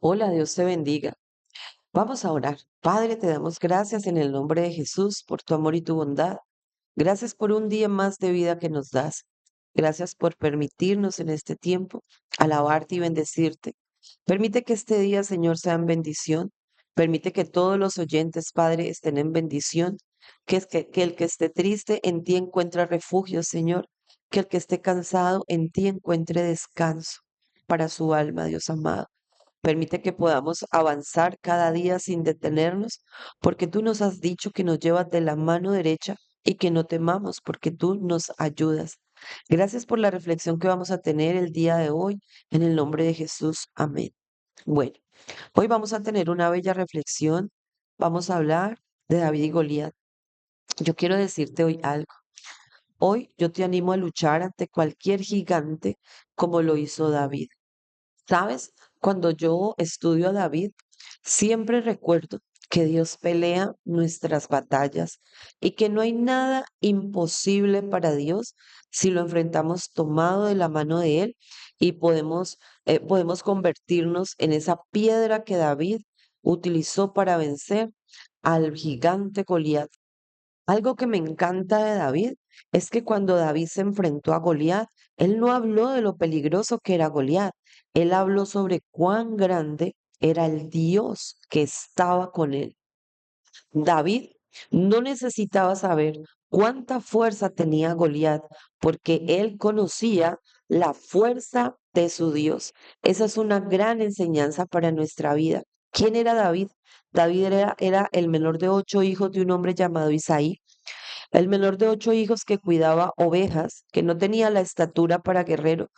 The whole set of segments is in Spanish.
Hola, Dios te bendiga. Vamos a orar. Padre, te damos gracias en el nombre de Jesús por tu amor y tu bondad. Gracias por un día más de vida que nos das. Gracias por permitirnos en este tiempo alabarte y bendecirte. Permite que este día, Señor, sea en bendición. Permite que todos los oyentes, Padre, estén en bendición. Que el que esté triste en ti encuentre refugio, Señor. Que el que esté cansado en ti encuentre descanso para su alma, Dios amado. Permite que podamos avanzar cada día sin detenernos, porque tú nos has dicho que nos llevas de la mano derecha y que no temamos, porque tú nos ayudas. Gracias por la reflexión que vamos a tener el día de hoy, en el nombre de Jesús. Amén. Bueno, hoy vamos a tener una bella reflexión. Vamos a hablar de David y Goliat. Yo quiero decirte hoy algo. Hoy yo te animo a luchar ante cualquier gigante como lo hizo David. ¿Sabes? Cuando yo estudio a David, siempre recuerdo que Dios pelea nuestras batallas y que no hay nada imposible para Dios si lo enfrentamos tomado de la mano de Él y podemos convertirnos en esa piedra que David utilizó para vencer al gigante Goliat. Algo que me encanta de David es que cuando David se enfrentó a Goliat, él no habló de lo peligroso que era Goliat, él habló sobre cuán grande era el Dios que estaba con él. David no necesitaba saber cuánta fuerza tenía Goliat, porque él conocía la fuerza de su Dios. Esa es una gran enseñanza para nuestra vida. ¿Quién era David? David era el menor de 8 hijos de un hombre llamado Isaí, el menor de 8 hijos que cuidaba ovejas, que no tenía la estatura para guerrero,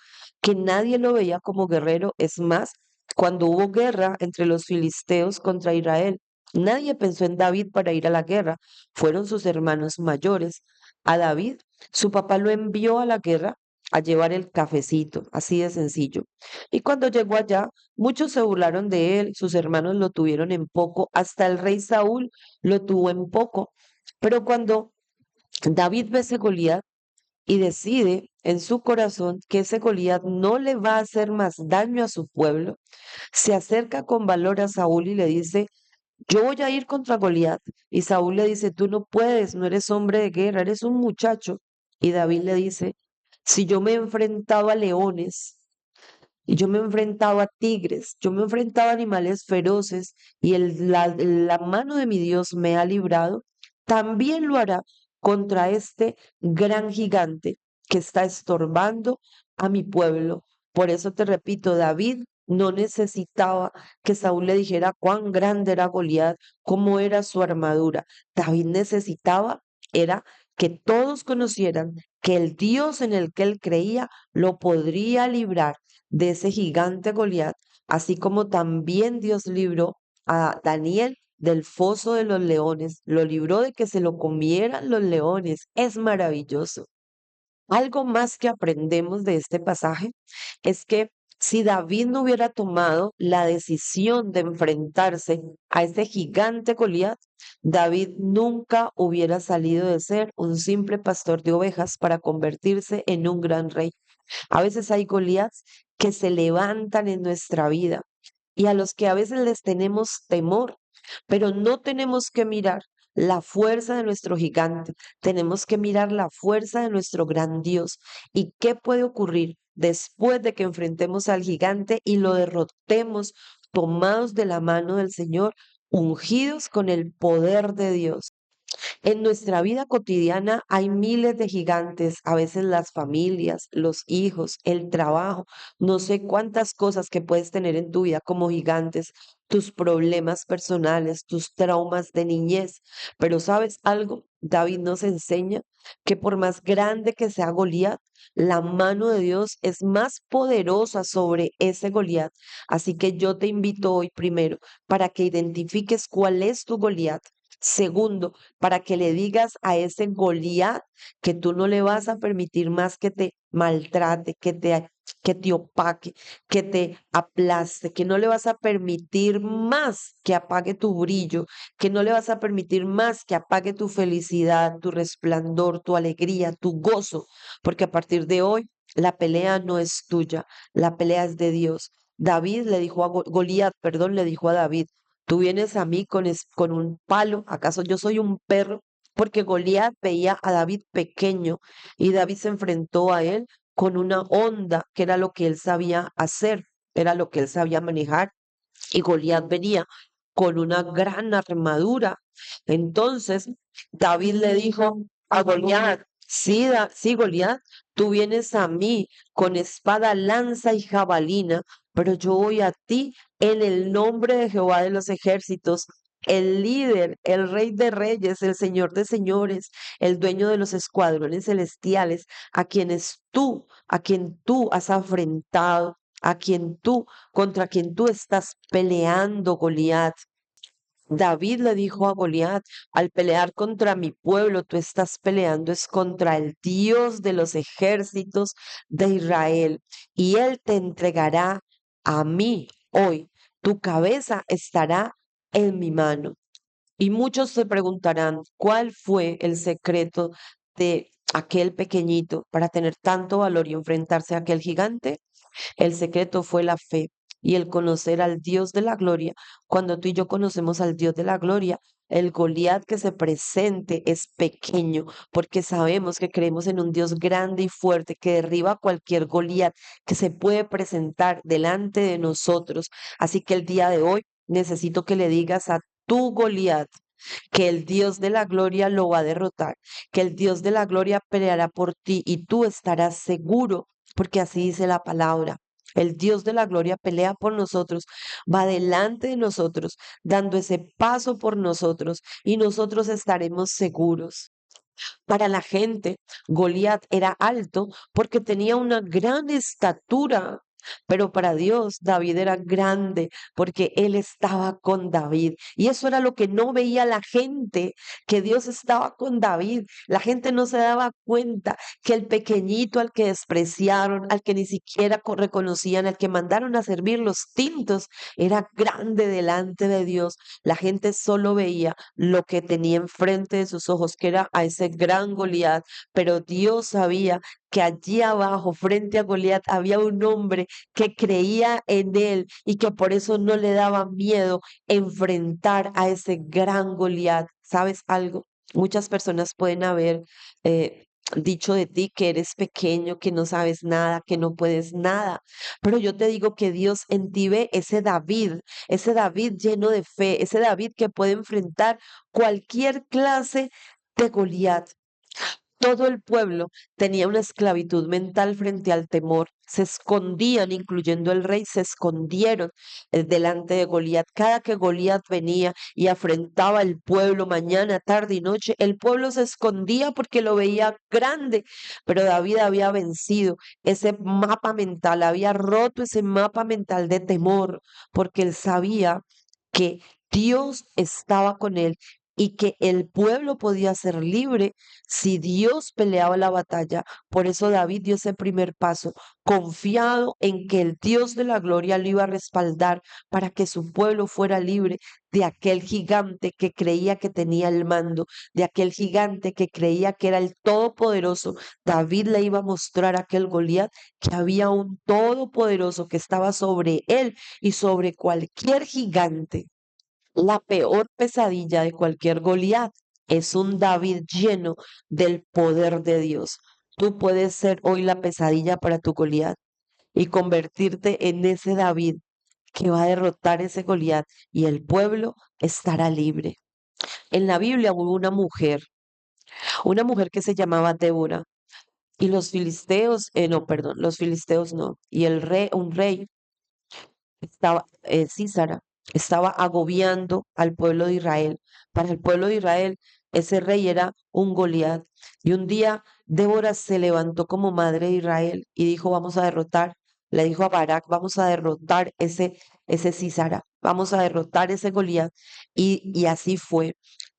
que nadie lo veía como guerrero. Es más, cuando hubo guerra entre los filisteos contra Israel, nadie pensó en David para ir a la guerra. Fueron sus hermanos mayores. A David, su papá lo envió a la guerra a llevar el cafecito, así de sencillo. Y cuando llegó allá, muchos se burlaron de él, sus hermanos lo tuvieron en poco, hasta el rey Saúl lo tuvo en poco. Pero cuando David ve ese Goliat y decide en su corazón que ese Goliat no le va a hacer más daño a su pueblo. Se acerca con valor a Saúl y le dice, yo voy a ir contra Goliat. Y Saúl le dice, tú no puedes, no eres hombre de guerra, eres un muchacho. Y David le dice, si yo me he enfrentado a leones y yo me he enfrentado a tigres, yo me he enfrentado a animales feroces y la mano de mi Dios me ha librado, también lo hará contra este gran gigante que está estorbando a mi pueblo. Por eso te repito, David no necesitaba que Saúl le dijera cuán grande era Goliat, cómo era su armadura. David necesitaba era que todos conocieran que el Dios en el que él creía lo podría librar de ese gigante Goliat, así como también Dios libró a Daniel del foso de los leones, lo libró de que se lo comieran los leones. Es maravilloso. Algo más que aprendemos de este pasaje es que si David no hubiera tomado la decisión de enfrentarse a ese gigante Goliat, David nunca hubiera salido de ser un simple pastor de ovejas para convertirse en un gran rey. A veces hay Goliaths que se levantan en nuestra vida y a los que a veces les tenemos temor, pero no tenemos que mirar la fuerza de nuestro gigante, tenemos que mirar la fuerza de nuestro gran Dios. ¿Y qué puede ocurrir después de que enfrentemos al gigante y lo derrotemos tomados de la mano del Señor, ungidos con el poder de Dios? En nuestra vida cotidiana hay miles de gigantes, a veces las familias, los hijos, el trabajo, no sé cuántas cosas que puedes tener en tu vida como gigantes, tus problemas personales, tus traumas de niñez. Pero ¿sabes algo? David nos enseña que por más grande que sea Goliat, la mano de Dios es más poderosa sobre ese Goliat. Así que yo te invito hoy primero para que identifiques cuál es tu Goliat. Segundo, para que le digas a ese Goliat que tú no le vas a permitir más que te maltrate, que te opaque, que te aplaste, que no le vas a permitir más que apague tu brillo, que no le vas a permitir más que apague tu felicidad, tu resplandor, tu alegría, tu gozo, porque a partir de hoy la pelea no es tuya, la pelea es de Dios. David le dijo a Goliat, perdón, le dijo a David, tú vienes a mí con un palo, ¿acaso yo soy un perro? Porque Goliat veía a David pequeño y David se enfrentó a él con una honda, que era lo que él sabía hacer, era lo que él sabía manejar, y Goliat venía con una gran armadura. Entonces David le dijo a Goliat, sí, sí, Goliat, tú vienes a mí con espada, lanza y jabalina, pero yo voy a ti en el nombre de Jehová de los ejércitos, el líder, el rey de reyes, el señor de señores, el dueño de los escuadrones celestiales, a quien tú has afrentado, contra quien tú estás peleando, Goliat. David le dijo a Goliat, al pelear contra mi pueblo, tú estás peleando es contra el Dios de los ejércitos de Israel, y él te entregará a mí hoy. Tu cabeza estará en mi mano. Y muchos se preguntarán, ¿cuál fue el secreto de aquel pequeñito para tener tanto valor y enfrentarse a aquel gigante? El secreto fue la fe y el conocer al Dios de la gloria. Cuando tú y yo conocemos al Dios de la gloria, el Goliat que se presente es pequeño, porque sabemos que creemos en un Dios grande y fuerte que derriba cualquier Goliat que se puede presentar delante de nosotros. Así que el día de hoy necesito que le digas a tu Goliat que el Dios de la gloria lo va a derrotar, que el Dios de la gloria peleará por ti y tú estarás seguro, porque así dice la palabra. El Dios de la gloria pelea por nosotros, va delante de nosotros, dando ese paso por nosotros y nosotros estaremos seguros. Para la gente, Goliat era alto porque tenía una gran estatura, pero para Dios, David era grande porque él estaba con David. Y eso era lo que no veía la gente, que Dios estaba con David. La gente no se daba cuenta que el pequeñito al que despreciaron, al que ni siquiera reconocían, al que mandaron a servir los tintos, era grande delante de Dios. La gente solo veía lo que tenía enfrente de sus ojos, que era a ese gran Goliat, pero Dios sabía que allí abajo, frente a Goliat, había un hombre que creía en él y que por eso no le daba miedo enfrentar a ese gran Goliat. ¿Sabes algo? Muchas personas pueden haber dicho de ti que eres pequeño, que no sabes nada, que no puedes nada, pero yo te digo que Dios en ti ve ese David lleno de fe, ese David que puede enfrentar cualquier clase de Goliat. Todo el pueblo tenía una esclavitud mental frente al temor. Se escondían, incluyendo el rey, se escondieron delante de Goliat. Cada que Goliat venía y afrentaba al pueblo mañana, tarde y noche, el pueblo se escondía porque lo veía grande. Pero David había vencido ese mapa mental, había roto ese mapa mental de temor, porque él sabía que Dios estaba con él y que el pueblo podía ser libre si Dios peleaba la batalla. Por eso David dio ese primer paso, confiado en que el Dios de la gloria lo iba a respaldar para que su pueblo fuera libre de aquel gigante que creía que tenía el mando, de aquel gigante que creía que era el todopoderoso. David le iba a mostrar a aquel Goliat que había un todopoderoso que estaba sobre él y sobre cualquier gigante. La peor pesadilla de cualquier Goliat es un David lleno del poder de Dios. Tú puedes ser hoy la pesadilla para tu Goliat y convertirte en ese David que va a derrotar ese Goliat y el pueblo estará libre. En la Biblia hubo una mujer que se llamaba Débora y los filisteos, no, perdón, los filisteos no, y un rey Císara, estaba agobiando al pueblo de Israel. Para el pueblo de Israel, ese rey era un Goliat. Y un día Débora se levantó como madre de Israel y dijo, vamos a derrotar, le dijo a Barak, vamos a derrotar ese Císara, vamos a derrotar ese Goliat. Y así fue.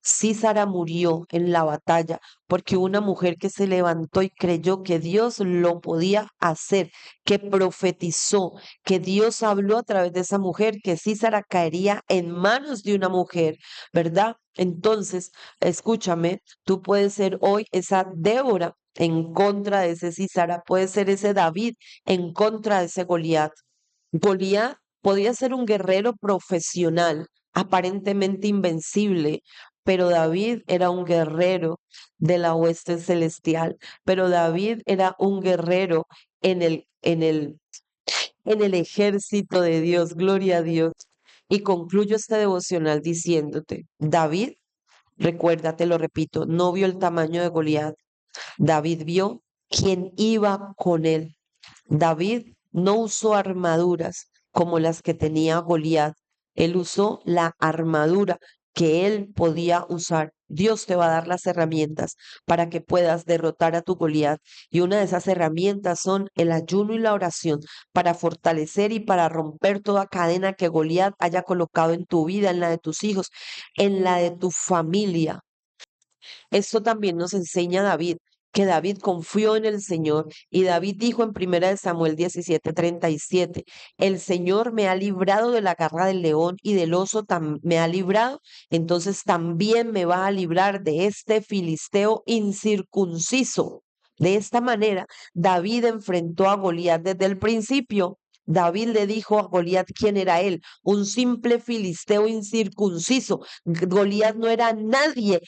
Císara murió en la batalla porque una mujer que se levantó y creyó que Dios lo podía hacer, que profetizó, que Dios habló a través de esa mujer, que Císara caería en manos de una mujer, ¿verdad? Entonces, escúchame, tú puedes ser hoy esa Débora en contra de ese Císara, puedes ser ese David en contra de ese Goliat. Goliat podía ser un guerrero profesional, aparentemente invencible, pero David era un guerrero de la hueste celestial, pero David era un guerrero en el ejército de Dios, gloria a Dios. Y concluyo este devocional diciéndote, David, recuerda, te lo repito, no vio el tamaño de Goliat, David vio quién iba con él. David no usó armaduras como las que tenía Goliat. Él usó la armadura que él podía usar. Dios te va a dar las herramientas para que puedas derrotar a tu Goliat. Y una de esas herramientas son el ayuno y la oración para fortalecer y para romper toda cadena que Goliat haya colocado en tu vida, en la de tus hijos, en la de tu familia. Esto también nos enseña David, que David confió en el Señor y David dijo en 1 Samuel 17:37, el Señor me ha librado de la garra del león y del oso, me ha librado, entonces también me va a librar de este filisteo incircunciso. De esta manera, David enfrentó a Goliat desde el principio. David le dijo a Goliat quién era él, un simple filisteo incircunciso. Goliat no era nadie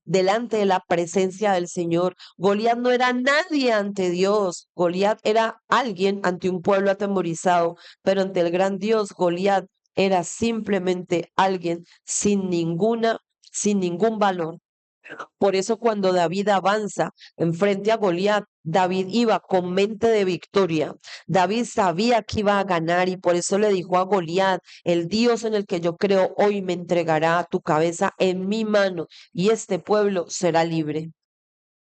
delante de la presencia del Señor. Goliat no era nadie ante Dios. Goliat era alguien ante un pueblo atemorizado, pero ante el gran Dios, Goliat era simplemente alguien sin ningún valor. Por eso cuando David avanza en frente a Goliat, David iba con mente de victoria. David sabía que iba a ganar y por eso le dijo a Goliat, el Dios en el que yo creo hoy me entregará tu cabeza en mi mano y este pueblo será libre.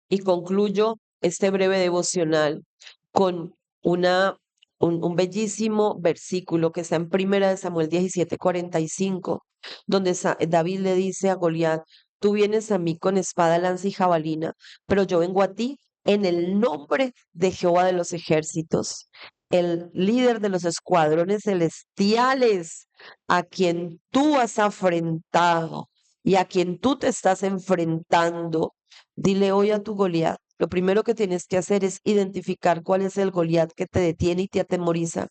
Y concluyo este breve devocional con una, un bellísimo versículo que está en 1 Samuel 17:45, donde David le dice a Goliat, tú vienes a mí con espada, lanza y jabalina, pero yo vengo a ti en el nombre de Jehová de los ejércitos, el líder de los escuadrones celestiales, a quien tú has afrentado y a quien tú te estás enfrentando. Dile hoy a tu Goliat, lo primero que tienes que hacer es identificar cuál es el Goliat que te detiene y te atemoriza.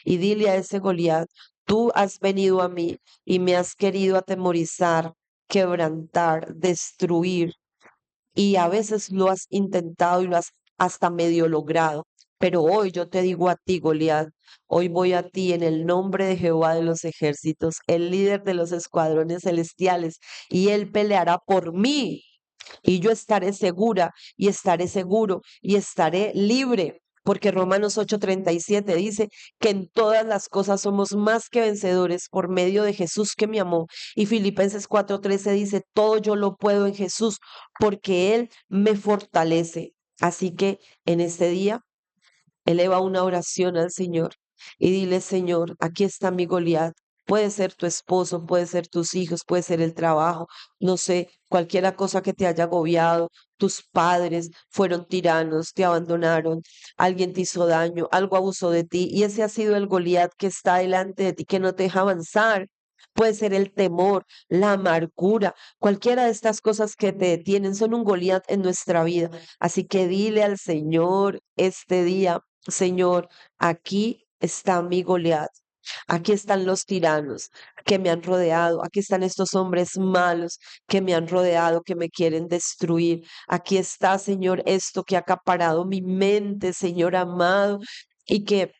Y dile a ese Goliat, tú has venido a mí y me has querido atemorizar, quebrantar, destruir. Y a veces lo has intentado y lo has hasta medio logrado. Pero hoy yo te digo a ti, Goliat, hoy voy a ti en el nombre de Jehová de los ejércitos, el líder de los escuadrones celestiales, y él peleará por mí y yo estaré segura y estaré seguro y estaré libre. Porque Romanos 8:37 dice que en todas las cosas somos más que vencedores por medio de Jesús que me amó. Y Filipenses 4:13 dice, todo yo lo puedo en Jesús porque Él me fortalece. Así que en este día eleva una oración al Señor y dile, Señor, aquí está mi Goliat. Puede ser tu esposo, puede ser tus hijos, puede ser el trabajo, no sé, cualquiera cosa que te haya agobiado. Tus padres fueron tiranos, te abandonaron, alguien te hizo daño, algo abusó de ti y ese ha sido el Goliat que está delante de ti que no te deja avanzar. Puede ser el temor, la amargura, cualquiera de estas cosas que te detienen son un Goliat en nuestra vida. Así que dile al Señor este día, Señor, aquí está mi Goliat. Aquí están los tiranos que me han rodeado. Aquí están estos hombres malos que me han rodeado, que me quieren destruir. Aquí está, Señor, esto que ha acaparado mi mente, Señor amado, y que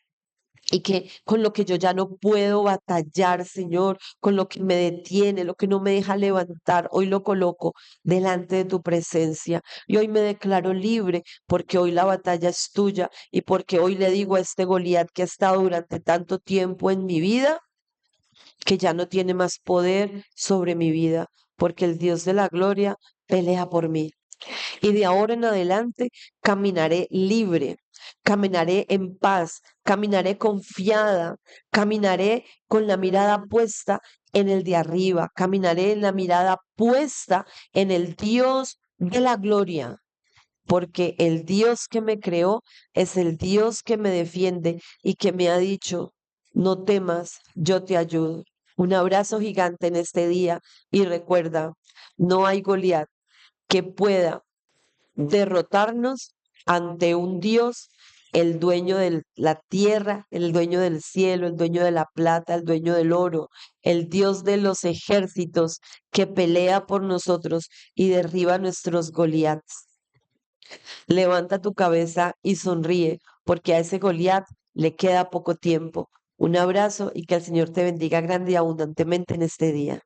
con lo que yo ya no puedo batallar, Señor, con lo que me detiene, lo que no me deja levantar, hoy lo coloco delante de tu presencia y hoy me declaro libre porque hoy la batalla es tuya y porque hoy le digo a este Goliat que ha estado durante tanto tiempo en mi vida que ya no tiene más poder sobre mi vida, porque el Dios de la gloria pelea por mí. Y de ahora en adelante caminaré libre, caminaré en paz, caminaré confiada, caminaré con la mirada puesta en el de arriba, caminaré en la mirada puesta en el Dios de la gloria, porque el Dios que me creó es el Dios que me defiende y que me ha dicho, no temas, yo te ayudo. Un abrazo gigante en este día y recuerda, no hay Goliat que pueda derrotarnos ante un Dios el dueño de la tierra, el dueño del cielo, el dueño de la plata, el dueño del oro, el Dios de los ejércitos que pelea por nosotros y derriba nuestros Goliaths. Levanta tu cabeza y sonríe, porque a ese Goliat le queda poco tiempo. Un abrazo y que el Señor te bendiga grande y abundantemente en este día.